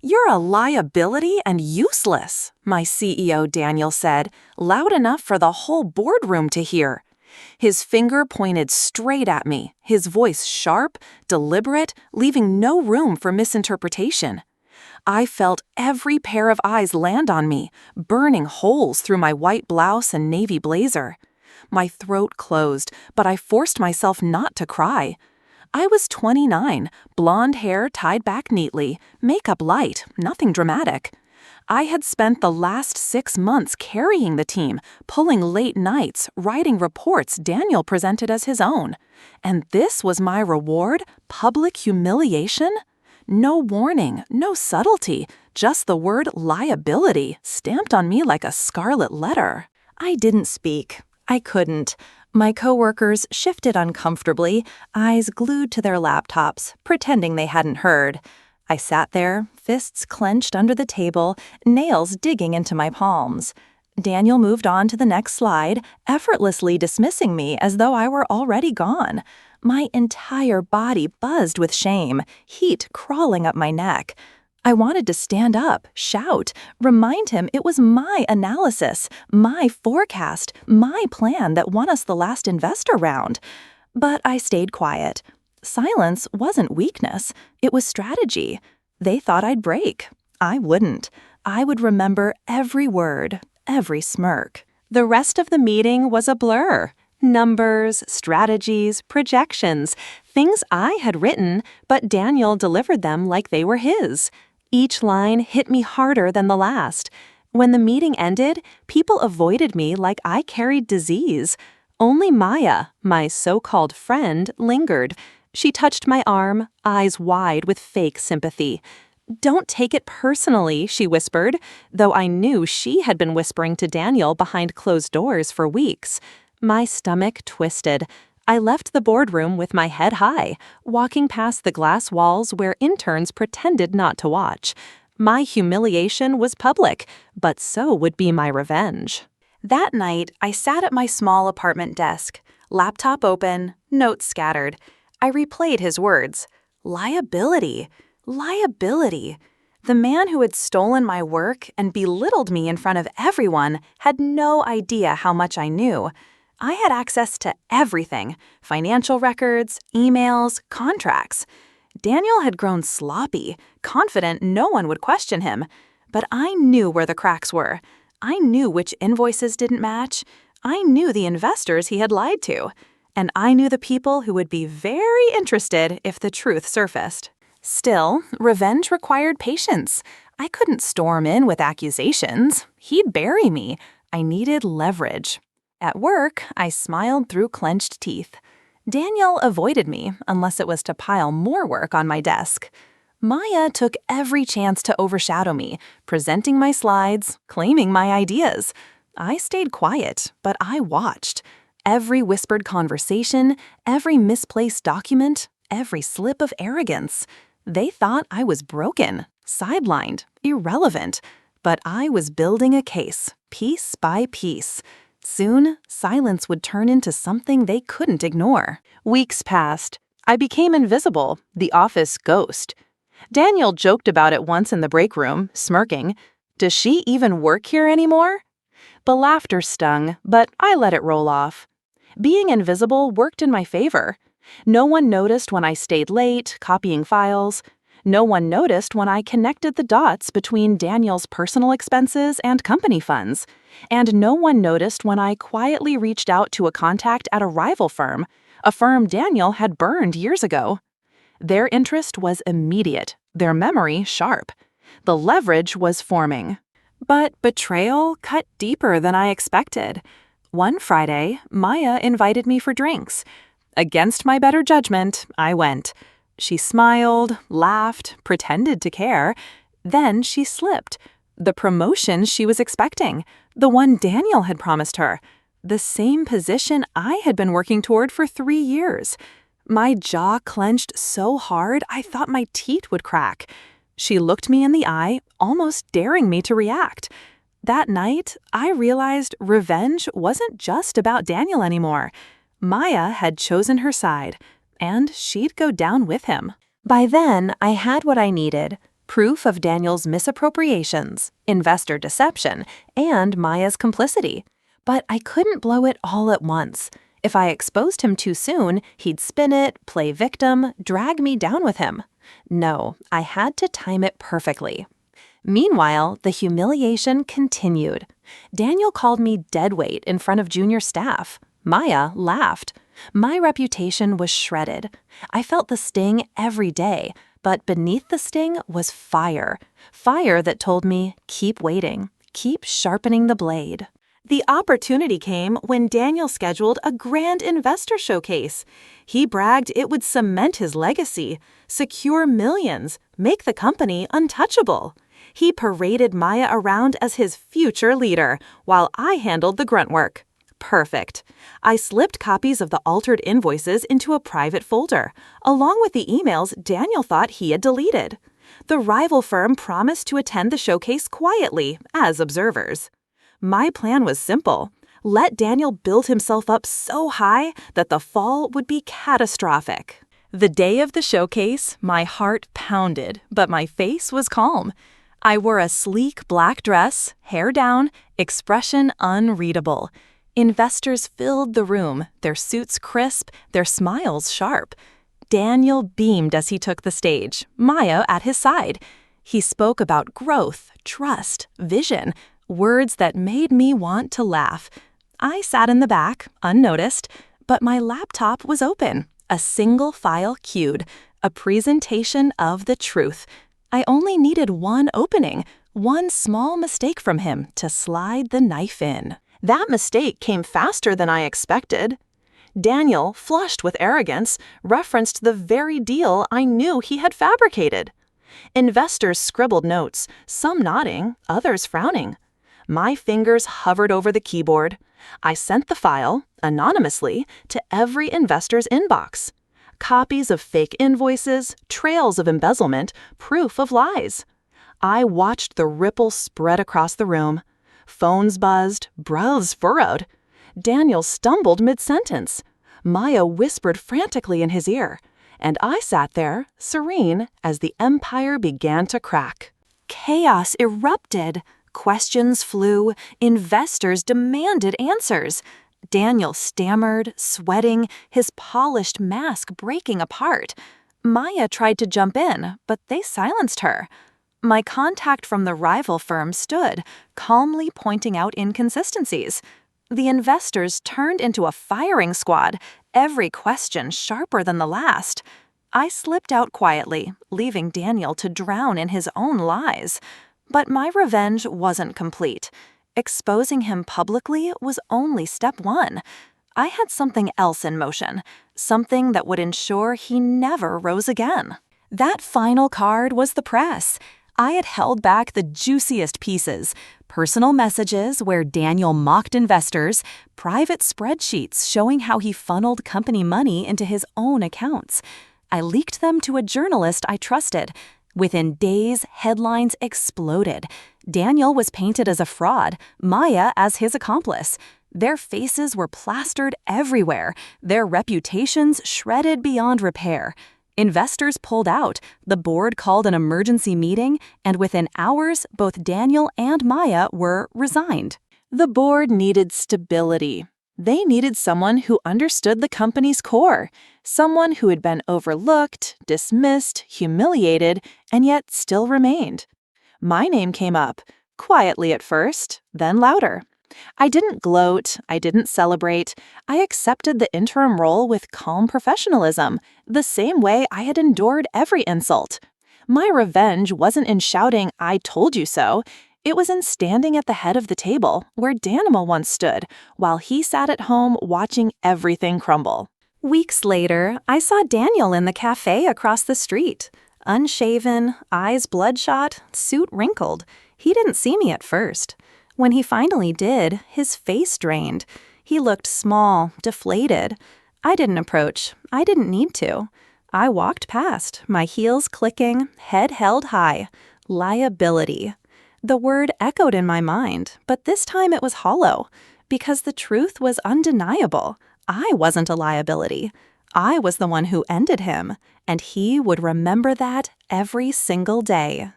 "You're a liability and useless," my CEO Daniel said, loud enough for the whole boardroom to hear. His finger pointed straight at me, his voice sharp, deliberate, leaving no room for misinterpretation. I felt every pair of eyes land on me, burning holes through my white blouse and navy blazer. My throat closed, but I forced myself not to cry. I was 29, blonde hair tied back neatly, makeup light, nothing dramatic. I had spent the last 6 months carrying the team, pulling late nights, writing reports Daniel presented as his own. And this was my reward? Public humiliation? No warning, no subtlety, just the word liability stamped on me like a scarlet letter. I didn't speak. I couldn't. My coworkers shifted uncomfortably, eyes glued to their laptops, pretending they hadn't heard. I sat there, fists clenched under the table, nails digging into my palms. Daniel moved on to the next slide, effortlessly dismissing me as though I were already gone. My entire body buzzed with shame, heat crawling up my neck. I wanted to stand up, shout, remind him it was my analysis, my forecast, my plan that won us the last investor round. But I stayed quiet. Silence wasn't weakness, it was strategy. They thought I'd break. I wouldn't. I would remember every word, every smirk. The rest of the meeting was a blur. Numbers, strategies, projections, things I had written, but Daniel delivered them like they were his. Each line hit me harder than the last. When the meeting ended, people avoided me like I carried disease. Only Maya, my so-called friend, lingered. She touched my arm, eyes wide with fake sympathy. "Don't take it personally," she whispered, though I knew she had been whispering to Daniel behind closed doors for weeks. My stomach twisted. I left the boardroom with my head high, walking past the glass walls where interns pretended not to watch. My humiliation was public, but so would be my revenge. That night, I sat at my small apartment desk, laptop open, notes scattered. I replayed his words. Liability. Liability. The man who had stolen my work and belittled me in front of everyone had no idea how much I knew. I had access to everything: financial records, emails, contracts. Daniel had grown sloppy, confident no one would question him. But I knew where the cracks were. I knew which invoices didn't match. I knew the investors he had lied to. And I knew the people who would be very interested if the truth surfaced. Still, revenge required patience. I couldn't storm in with accusations. He'd bury me. I needed leverage. At work, I smiled through clenched teeth. Daniel avoided me unless it was to pile more work on my desk. Maya took every chance to overshadow me, presenting my slides, claiming my ideas. I stayed quiet, but I watched. Every whispered conversation, every misplaced document, every slip of arrogance. They thought I was broken, sidelined, irrelevant. But I was building a case, piece by piece. Soon, silence would turn into something they couldn't ignore. Weeks passed. I became invisible, the office ghost. Daniel joked about it once in the break room, smirking. "Does she even work here anymore?" The laughter stung, but I let it roll off. Being invisible worked in my favor. No one noticed when I stayed late, copying files. No one noticed when I connected the dots between Daniel's personal expenses and company funds. And no one noticed when I quietly reached out to a contact at a rival firm, a firm Daniel had burned years ago. Their interest was immediate, their memory sharp. The leverage was forming. But betrayal cut deeper than I expected. One Friday, Maya invited me for drinks. Against my better judgment, I went. She smiled, laughed, pretended to care. Then she slipped. The promotion she was expecting, the one Daniel had promised her, the same position I had been working toward for 3 years. My jaw clenched so hard I thought my teeth would crack. She looked me in the eye, almost daring me to react. That night, I realized revenge wasn't just about Daniel anymore. Maya had chosen her side, and she'd go down with him. By then, I had what I needed: proof of Daniel's misappropriations, investor deception, and Maya's complicity. But I couldn't blow it all at once. If I exposed him too soon, he'd spin it, play victim, drag me down with him. No, I had to time it perfectly. Meanwhile, the humiliation continued. Daniel called me deadweight in front of junior staff. Maya laughed. My reputation was shredded. I felt the sting every day, but beneath the sting was fire. Fire that told me, keep waiting, keep sharpening the blade. The opportunity came when Daniel scheduled a grand investor showcase. He bragged it would cement his legacy, secure millions, make the company untouchable. He paraded Maya around as his future leader, while I handled the grunt work. Perfect. I slipped copies of the altered invoices into a private folder, along with the emails Daniel thought he had deleted. The rival firm promised to attend the showcase quietly, as observers. My plan was simple. Let Daniel build himself up so high that the fall would be catastrophic. The day of the showcase, my heart pounded, but my face was calm. I wore a sleek black dress, hair down, expression unreadable. Investors filled the room, their suits crisp, their smiles sharp. Daniel beamed as he took the stage, Maya at his side. He spoke about growth, trust, vision, words that made me want to laugh. I sat in the back, unnoticed, but my laptop was open, a single file queued, a presentation of the truth. I only needed one opening, one small mistake from him to slide the knife in. That mistake came faster than I expected. Daniel, flushed with arrogance, referenced the very deal I knew he had fabricated. Investors scribbled notes, some nodding, others frowning. My fingers hovered over the keyboard. I sent the file, anonymously, to every investor's inbox. Copies of fake invoices, trails of embezzlement, proof of lies. I watched the ripple spread across the room. Phones buzzed, brows furrowed. Daniel stumbled mid-sentence. Maya whispered frantically in his ear, and I sat there, serene, as the empire began to crack. Chaos erupted. Questions flew. Investors demanded answers. Daniel stammered, sweating, his polished mask breaking apart. Maya tried to jump in, but they silenced her. My contact from the rival firm stood, calmly pointing out inconsistencies. The investors turned into a firing squad, every question sharper than the last. I slipped out quietly, leaving Daniel to drown in his own lies. But my revenge wasn't complete. Exposing him publicly was only step one. I had something else in motion, something that would ensure he never rose again. That final card was the press. I had held back the juiciest pieces, personal messages where Daniel mocked investors, private spreadsheets showing how he funneled company money into his own accounts. I leaked them to a journalist I trusted. Within days, headlines exploded. Daniel was painted as a fraud, Maya as his accomplice. Their faces were plastered everywhere, their reputations shredded beyond repair. Investors pulled out, the board called an emergency meeting, and within hours, both Daniel and Maya were resigned. The board needed stability. They needed someone who understood the company's core, someone who had been overlooked, dismissed, humiliated, and yet still remained. My name came up, quietly at first, then louder. I didn't gloat, I didn't celebrate. I accepted the interim role with calm professionalism, the same way I had endured every insult. My revenge wasn't in shouting, "I told you so." It was in standing at the head of the table, where Danimal once stood, while he sat at home watching everything crumble. Weeks later, I saw Daniel in the cafe across the street. Unshaven, eyes bloodshot, suit wrinkled. He didn't see me at first. When he finally did, his face drained. He looked small, deflated. I didn't approach. I didn't need to. I walked past, my heels clicking, head held high. Liability. The word echoed in my mind, but this time it was hollow, because the truth was undeniable. I wasn't a liability. I was the one who ended him, and he would remember that every single day.